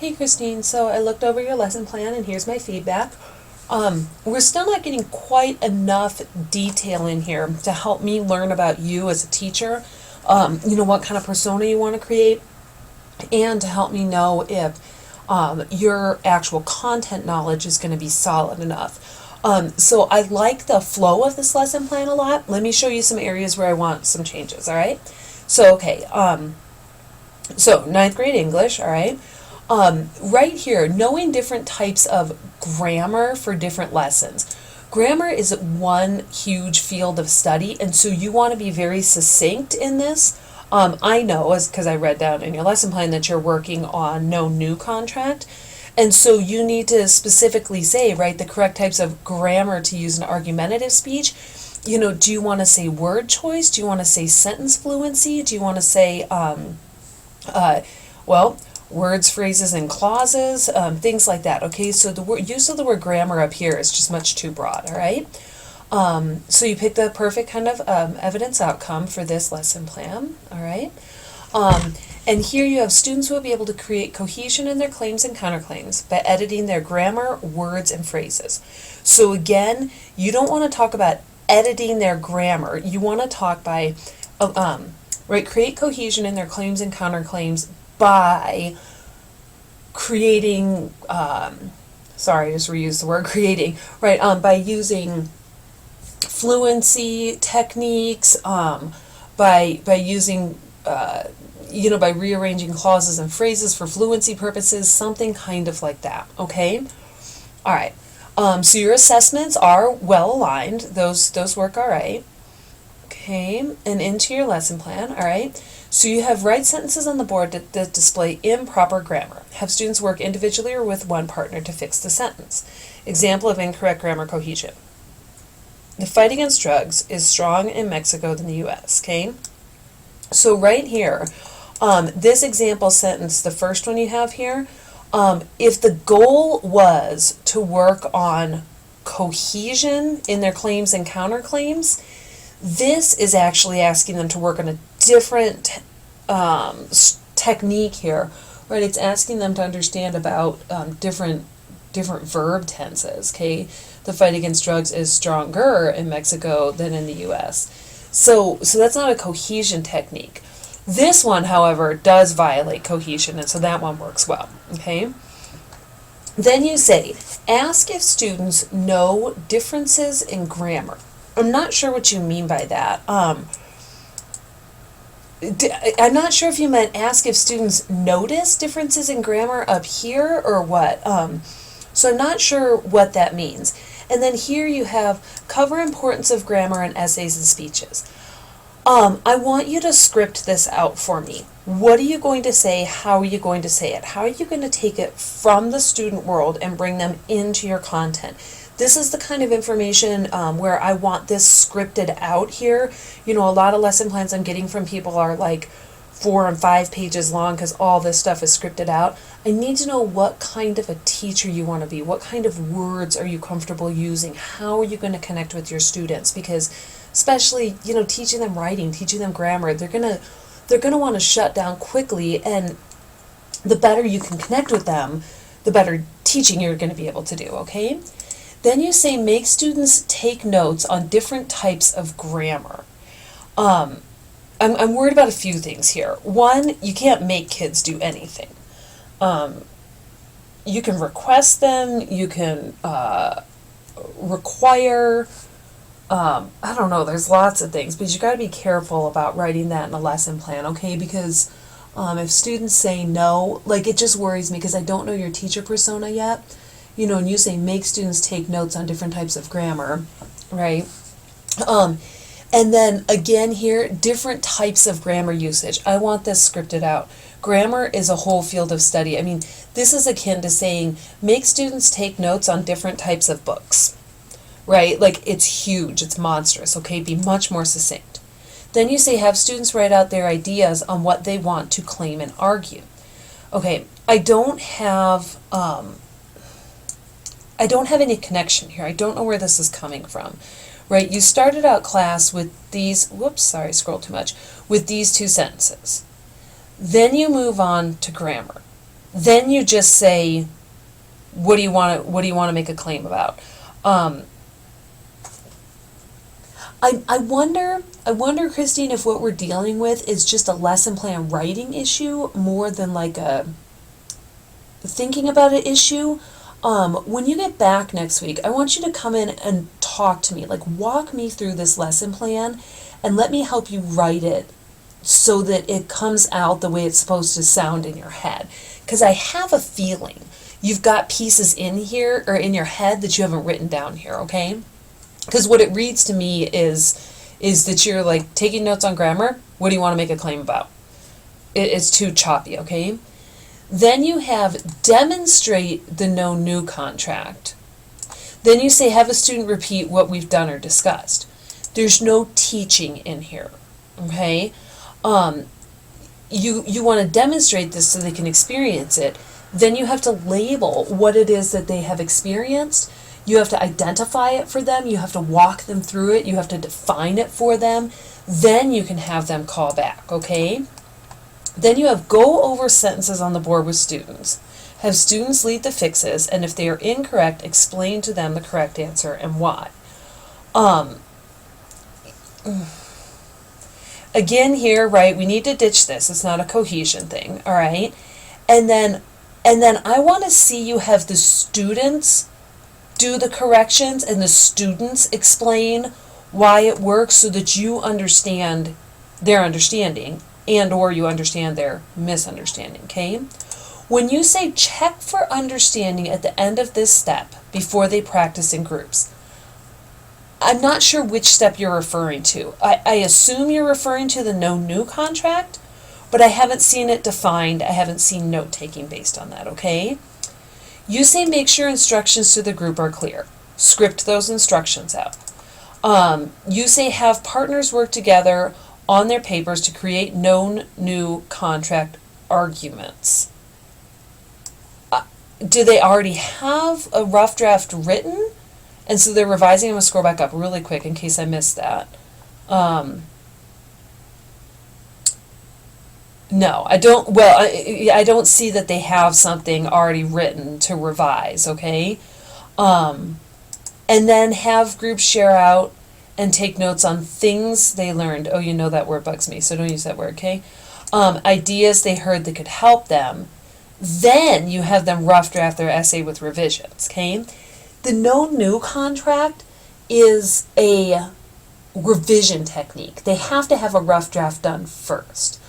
Hey Christine, so I looked over your lesson plan and here's my feedback. We're still not getting quite enough detail in here to help me learn about you as a teacher, what kind of persona you want to create, and to help me know if your actual content knowledge is going to be solid enough. So I like the flow of this lesson plan a lot. Let me show you some areas where I want some changes, all right? So, okay, so ninth grade English, all right? Right here, knowing different types of grammar for different lessons. Grammar is one huge field of study, and so you want to be very succinct in this. I know, as because I read down in your lesson plan, that you're working on no new contract, and so you need to specifically say, right, the correct types of grammar to use in argumentative speech. Do you want to say word choice? Do you want to say sentence fluency? Do you want to say, words, phrases, and clauses, things like that. Okay, so the use of the word grammar up here is just much too broad, all right? So you pick the perfect kind of evidence outcome for this lesson plan, all right? And here you have students who will be able to create cohesion in their claims and counterclaims by editing their grammar, words, and phrases. So again, you don't want to talk about editing their grammar. You want to talk by, create cohesion in their claims and counterclaims by creating, sorry, I just reused the word creating, right, by using fluency techniques, by using, by rearranging clauses and phrases for fluency purposes, something kind of like that, okay? All right, so your assessments are well aligned, those work all right. Okay, and into your lesson plan, all right? So you have write sentences on the board that display improper grammar. Have students work individually or with one partner to fix the sentence. Example of incorrect grammar cohesion. The fight against drugs is strong in Mexico than the U.S., okay? So right here, this example sentence, the first one you have here, if the goal was to work on cohesion in their claims and counterclaims, this is actually asking them to work on a different technique here, right? It's asking them to understand about different verb tenses, okay? The fight against drugs is stronger in Mexico than in the U.S. So that's not a cohesion technique. This one, however, does violate cohesion, and so that one works well, okay? Then you say, ask if students know differences in grammar. I'm not sure what you mean by that. I'm not sure if you meant ask if students notice differences in grammar up here or what. So I'm not sure what that means. And then here you have cover importance of grammar in essays and speeches. I want you to script this out for me. What are you going to say? How are you going to say it? How are you going to take it from the student world and bring them into your content? This is the kind of information where I want this scripted out here. A lot of lesson plans I'm getting from people are like 4 and 5 pages long because all this stuff is scripted out. I need to know what kind of a teacher you want to be. What kind of words are you comfortable using? How are you going to connect with your students? Because especially, teaching them writing, teaching them grammar, they're going to want to shut down quickly, and the better you can connect with them, the better teaching you're going to be able to do, okay? Then you say make students take notes on different types of grammar. I'm worried about a few things here. One, you can't make kids do anything. You can request them, you can require, I don't know, there's lots of things, but you got to be careful about writing that in a lesson plan, okay? Because if students say no, it just worries me because I don't know your teacher persona yet. And you say make students take notes on different types of grammar, right? And then again here, different types of grammar usage. I want this scripted out. Grammar is a whole field of study. I mean, this is akin to saying make students take notes on different types of books, right? It's huge, it's monstrous, okay? Be much more succinct. Then you say have students write out their ideas on what they want to claim and argue. Okay, I don't have any connection here. I don't know where this is coming from, right? You started out class with these, scrolled too much, with these 2 sentences. Then you move on to grammar. then you just say, what do you want to make a claim about? I wonder, Christine, if what we're dealing with is just a lesson plan writing issue more than like a thinking about it issue. When you get back next week, I want you to come in and talk to me, like walk me through this lesson plan and let me help you write it so that it comes out the way it's supposed to sound in your head. Because I have a feeling you've got pieces in here or in your head that you haven't written down here, okay? Because what it reads to me is that you're like taking notes on grammar. What do you want to make a claim about? It's too choppy, okay? Then you have demonstrate the no new contract. Then you say have a student repeat what we've done or discussed. There's no teaching in here, okay? You want to demonstrate this so they can experience it. Then you have to label what it is that they have experienced. You have to identify it for them. You have to walk them through it. You have to define it for them. Then you can have them call back, okay? Then you have go over sentences on the board with students. Have students lead the fixes, and if they are incorrect, explain to them the correct answer and why. Again here, right, we need to ditch this. It's not a cohesion thing, all right? And then I want to see you have the students do the corrections and the students explain why it works so that you understand their understanding and or you understand their misunderstanding, okay? When you say check for understanding at the end of this step before they practice in groups, I'm not sure which step you're referring to. I assume you're referring to the no new contract, but I haven't seen it defined. I haven't seen note taking based on that, okay? You say make sure instructions to the group are clear. Script those instructions out. You say have partners work together on their papers to create known new contract arguments. Do they already have a rough draft written? And so they're revising. I'm going to scroll back up really quick in case I missed that. No, I don't. Well, I don't see that they have something already written to revise, okay? And then have groups share out and take notes on things they learned. Oh, you know that word bugs me, so don't use that word, okay? Ideas they heard that could help them. Then you have them rough draft their essay with revisions, okay? The no new contract is a revision technique. They have to have a rough draft done first.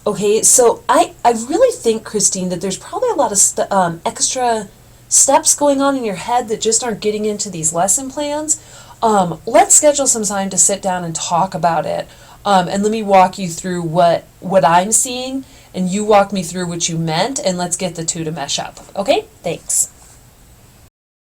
Okay, so I really think, Christine, that there's probably a lot of extra steps going on in your head that just aren't getting into these lesson plans. Let's schedule some time to sit down and talk about it. And let me walk you through what I'm seeing, and you walk me through what you meant, and let's get the two to mesh up. Okay, thanks.